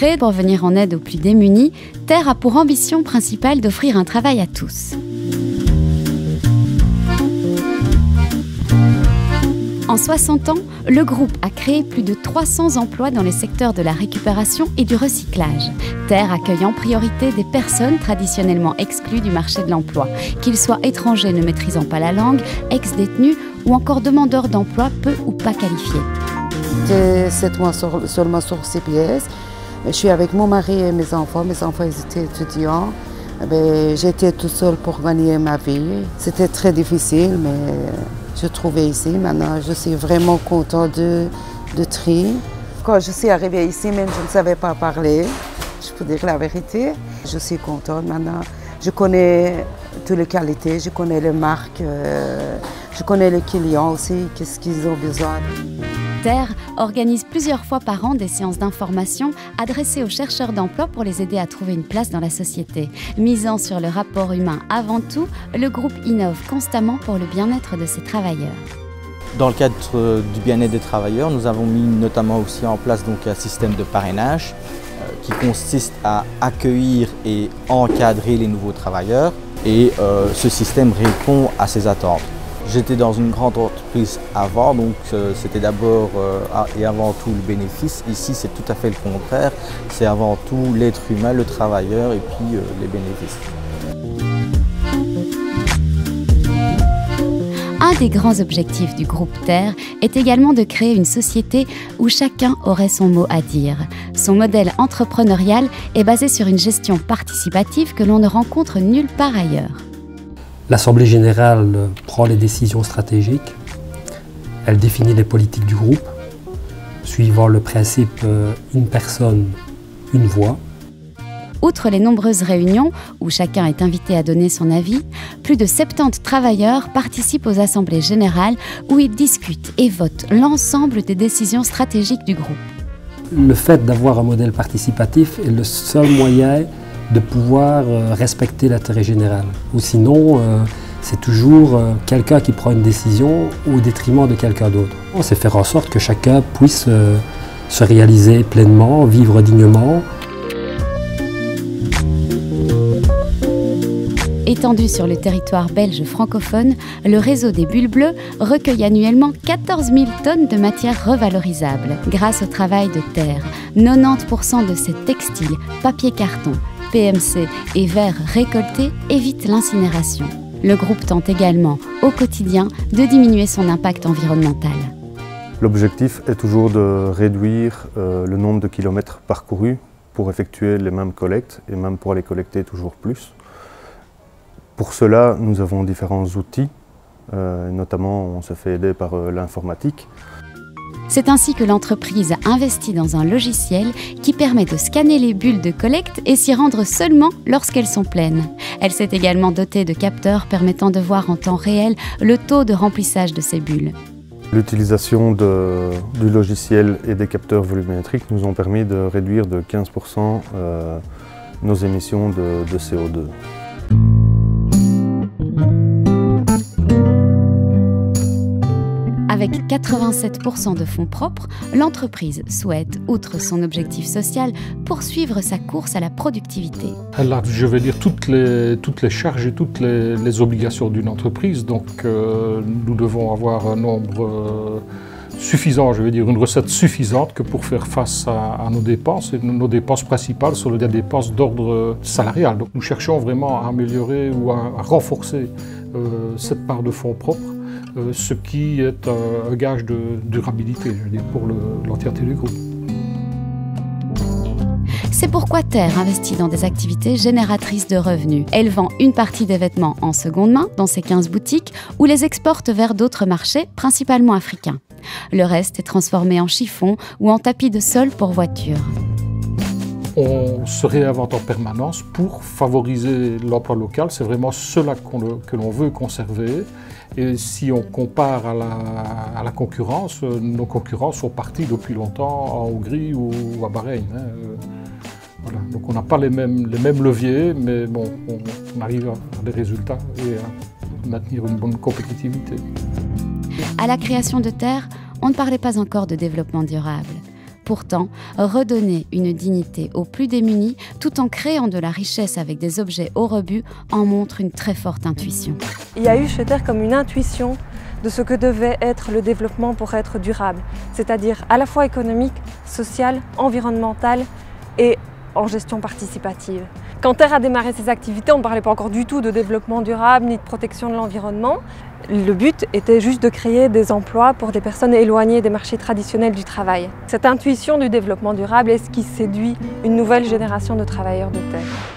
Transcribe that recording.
Créée pour venir en aide aux plus démunis, Terre a pour ambition principale d'offrir un travail à tous. En 60 ans, le groupe a créé plus de 300 emplois dans les secteurs de la récupération et du recyclage. Terre accueille en priorité des personnes traditionnellement exclues du marché de l'emploi, qu'ils soient étrangers ne maîtrisant pas la langue, ex-détenus ou encore demandeurs d'emploi peu ou pas qualifiés. J'étais 7 mois seulement sur CPS. Je suis avec mon mari et mes enfants. Mes enfants ils étaient étudiants. J'étais toute seule pour gagner ma vie. C'était très difficile, mais je trouvais ici. Maintenant, je suis vraiment contente de Tri. Quand je suis arrivée ici, même je ne savais pas parler. Je peux dire la vérité. Je suis contente maintenant. Je connais toutes les qualités, je connais les marques, je connais les clients aussi, qu'est-ce qu'ils ont besoin. Terre organise plusieurs fois par an des séances d'information adressées aux chercheurs d'emploi pour les aider à trouver une place dans la société. Misant sur le rapport humain avant tout, le groupe innove constamment pour le bien-être de ses travailleurs. Dans le cadre du bien-être des travailleurs, nous avons mis notamment aussi en place un système de parrainage qui consiste à accueillir et encadrer les nouveaux travailleurs et ce système répond à ces attentes. J'étais dans une grande entreprise avant, donc c'était d'abord et avant tout le bénéfice. Ici, c'est tout à fait le contraire. C'est avant tout l'être humain, le travailleur et puis les bénéfices. Un des grands objectifs du groupe Terre est également de créer une société où chacun aurait son mot à dire. Son modèle entrepreneurial est basé sur une gestion participative que l'on ne rencontre nulle part ailleurs. L'Assemblée générale prend les décisions stratégiques, elle définit les politiques du groupe, suivant le principe une personne, une voix. Outre les nombreuses réunions où chacun est invité à donner son avis, plus de 70 travailleurs participent aux assemblées générales où ils discutent et votent l'ensemble des décisions stratégiques du groupe. Le fait d'avoir un modèle participatif est le seul moyen de pouvoir respecter l'intérêt général. Ou sinon, c'est toujours quelqu'un qui prend une décision au détriment de quelqu'un d'autre. C'est faire en sorte que chacun puisse se réaliser pleinement, vivre dignement. Étendu sur le territoire belge francophone, le réseau des Bulles Bleues recueille annuellement 14 000 tonnes de matières revalorisables. Grâce au travail de Terre, 90% de ces textiles, papier-carton, PMC et verre récoltés évitent l'incinération. Le groupe tente également, au quotidien, de diminuer son impact environnemental. L'objectif est toujours de réduire le nombre de kilomètres parcourus pour effectuer les mêmes collectes et même pour les collecter toujours plus. Pour cela, nous avons différents outils, notamment on se fait aider par l'informatique. C'est ainsi que l'entreprise investit dans un logiciel qui permet de scanner les bulles de collecte et s'y rendre seulement lorsqu'elles sont pleines. Elle s'est également dotée de capteurs permettant de voir en temps réel le taux de remplissage de ces bulles. L'utilisation du logiciel et des capteurs volumétriques nous ont permis de réduire de 15% nos émissions de CO2. Avec 87% de fonds propres, l'entreprise souhaite, outre son objectif social, poursuivre sa course à la productivité. Elle a, je vais dire, toutes les charges et toutes les obligations d'une entreprise. Donc nous devons avoir un nombre suffisant, je vais dire, une recette suffisante que pour faire face à nos dépenses. Et nos dépenses principales sont des dépenses d'ordre salarial. Donc nous cherchons vraiment à améliorer ou à renforcer cette part de fonds propres. Ce qui est un gage de durabilité, je veux dire, pour l'entièreté du groupe. C'est pourquoi Terre investit dans des activités génératrices de revenus. Elle vend une partie des vêtements en seconde main dans ses 15 boutiques ou les exporte vers d'autres marchés, principalement africains. Le reste est transformé en chiffon ou en tapis de sol pour voitures. On se réinvente en permanence pour favoriser l'emploi local. C'est vraiment cela que l'on veut conserver. Et si on compare à la concurrence, nos concurrents sont partis depuis longtemps en Hongrie ou à Bahreïn. Voilà. Donc on n'a pas les mêmes leviers, mais bon, on arrive à des résultats et à maintenir une bonne compétitivité. À la création de Terre, on ne parlait pas encore de développement durable. Pourtant, redonner une dignité aux plus démunis tout en créant de la richesse avec des objets au rebut en montre une très forte intuition. Il y a eu chez Terre comme une intuition de ce que devait être le développement pour être durable, c'est-à-dire à la fois économique, social, environnemental et en gestion participative. Quand Terre a démarré ses activités, on ne parlait pas encore du tout de développement durable ni de protection de l'environnement. Le but était juste de créer des emplois pour des personnes éloignées des marchés traditionnels du travail. Cette intuition du développement durable est ce qui séduit une nouvelle génération de travailleurs de terre.